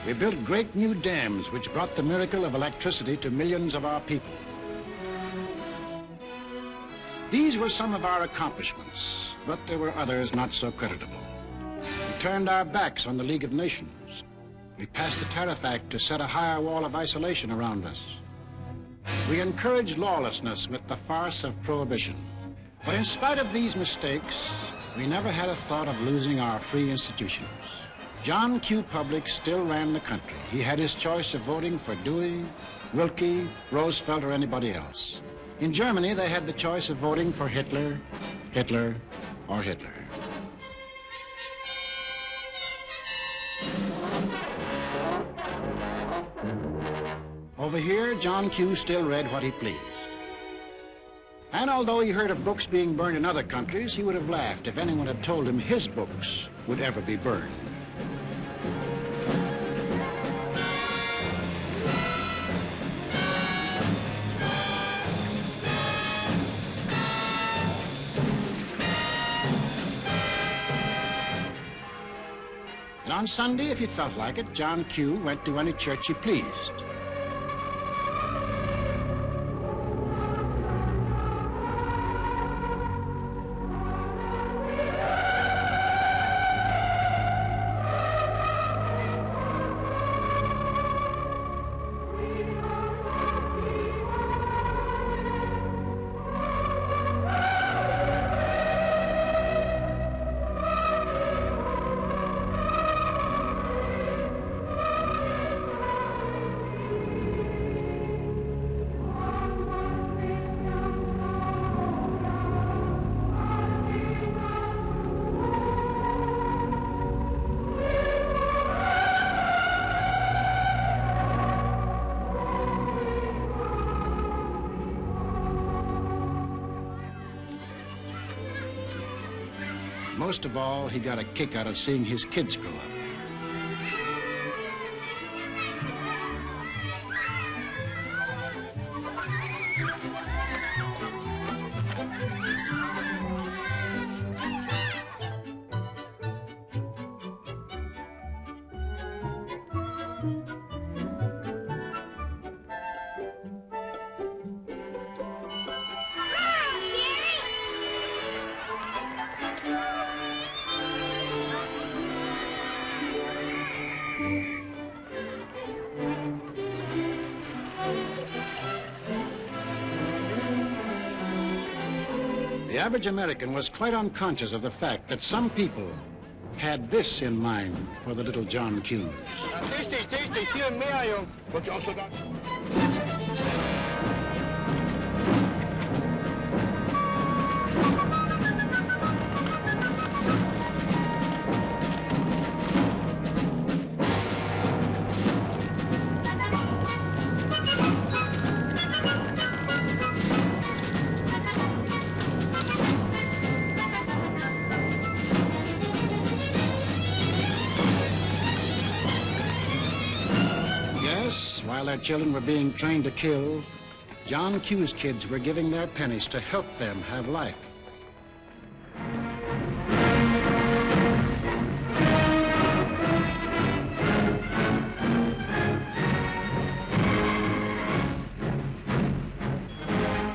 We built great new dams which brought the miracle of electricity to millions of our people. These were some of our accomplishments, but there were others not so creditable. We turned our backs on the League of Nations. We passed the Tariff Act to set a higher wall of isolation around us. We encouraged lawlessness with the farce of prohibition. But in spite of these mistakes, we never had a thought of losing our free institutions. John Q. Public still ran the country. He had his choice of voting for Dewey, Willkie, Roosevelt, or anybody else. In Germany, they had the choice of voting for Hitler, Hitler, or Hitler. Over here, John Q. still read what he pleased. And although he heard of books being burned in other countries, he would have laughed if anyone had told him his books would ever be burned. And on Sunday, if he felt like it, John Q. went to any church he pleased. Most of all, he got a kick out of seeing his kids grow up. The average American was quite unconscious of the fact that some people had this in mind for the little John Q's. Richtig, hier mehr, Jung. Wollt ihr auch so da? While their children were being trained to kill, John Q's kids were giving their pennies to help them have life.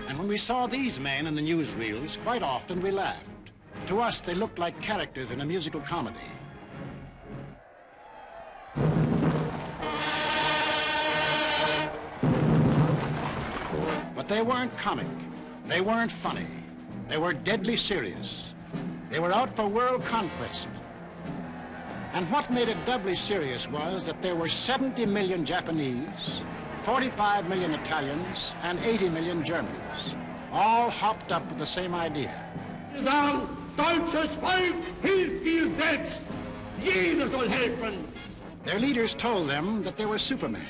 And when we saw these men in the newsreels, quite often we laughed. To us, they looked like characters in a musical comedy. But they weren't comic, they weren't funny, they were deadly serious. They were out for world conquest. And what made it doubly serious was that there were 70 million Japanese, 45 million Italians, and 80 million Germans, all hopped up with the same idea. Deutsches Volk, hilf dir selbst! Jeder soll helfen! Their leaders told them that they were Supermen,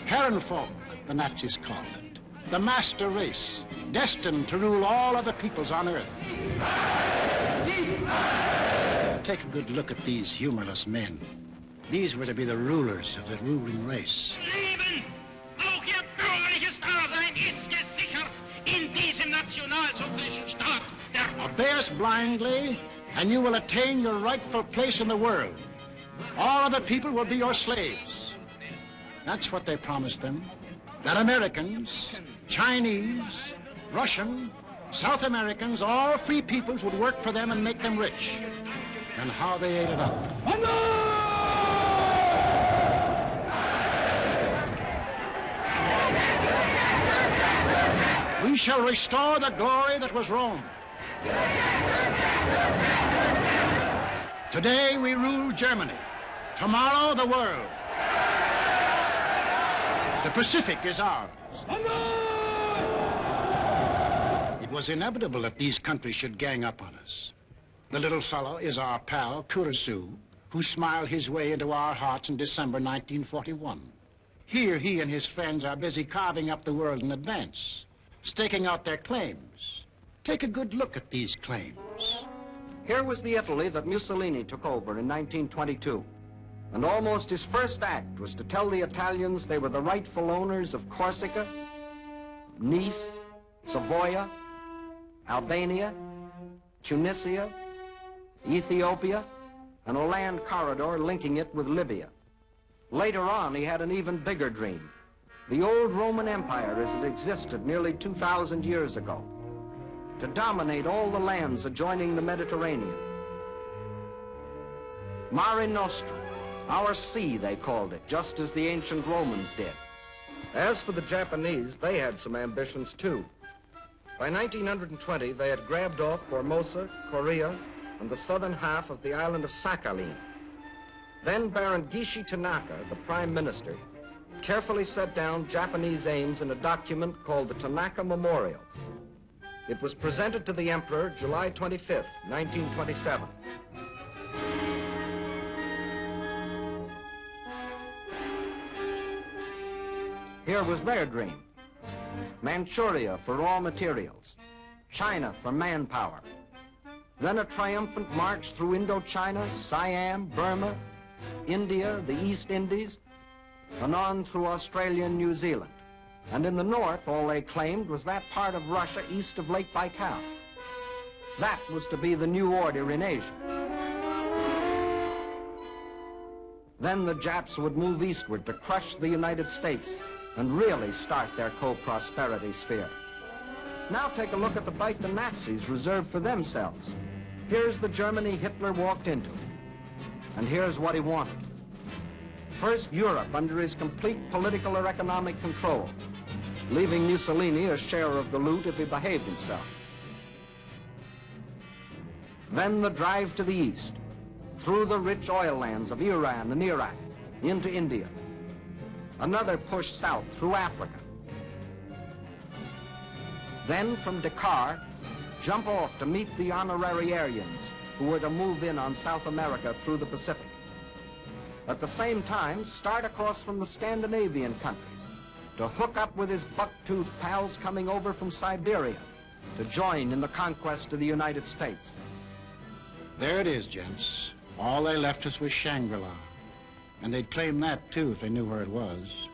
Herrenvolk, the Nazis called it. The master race, destined to rule all other peoples on Earth. Take a good look at these humorless men. These were to be the rulers of the ruling race. Leben, auch ihr bürgerliches Dasein ist gesichert in diesem nationalsozialistischen Staat. Obey us blindly, and you will attain your rightful place in the world. All other people will be your slaves. That's what they promised them. That Americans, Chinese, Russian, South Americans, all free peoples would work for them and make them rich. And how they ate it up. We shall restore the glory that was Rome. Today we rule Germany. Tomorrow the world. The Pacific is ours. It was inevitable that these countries should gang up on us. The little fellow is our pal, Kurosu, who smiled his way into our hearts in December 1941. Here he and his friends are busy carving up the world in advance, staking out their claims. Take a good look at these claims. Here was the Italy that Mussolini took over in 1922. And almost his first act was to tell the Italians they were the rightful owners of Corsica, Nice, Savoia, Albania, Tunisia, Ethiopia, and a land corridor linking it with Libya. Later on, he had an even bigger dream. The old Roman Empire as it existed nearly 2,000 years ago. To dominate all the lands adjoining the Mediterranean. Mare Nostrum, our sea, they called it, just as the ancient Romans did. As for the Japanese, they had some ambitions too. By 1920, they had grabbed off Formosa, Korea, and the southern half of the island of Sakhalin. Then Baron Gishi Tanaka, the prime minister, carefully set down Japanese aims in a document called the Tanaka Memorial. It was presented to the emperor July 25th, 1927. Here was their dream. Manchuria for raw materials, China for manpower. Then a triumphant march through Indochina, Siam, Burma, India, the East Indies, and on through Australia and New Zealand. And in the north, all they claimed was that part of Russia east of Lake Baikal. That was to be the new order in Asia. Then the Japs would move eastward to crush the United States and really start their co-prosperity sphere. Now take a look at the bite the Nazis reserved for themselves. Here's the Germany Hitler walked into. And here's what he wanted. First, Europe under his complete political or economic control, leaving Mussolini a share of the loot if he behaved himself. Then the drive to the east, through the rich oil lands of Iran and Iraq, into India. Another push south through Africa. Then from Dakar, jump off to meet the honorary Aryans who were to move in on South America through the Pacific. At the same time, start across from the Scandinavian countries to hook up with his buck-toothed pals coming over from Siberia to join in the conquest of the United States. There it is, gents. All they left us was Shangri-La. And they'd claim that, too, if they knew where it was.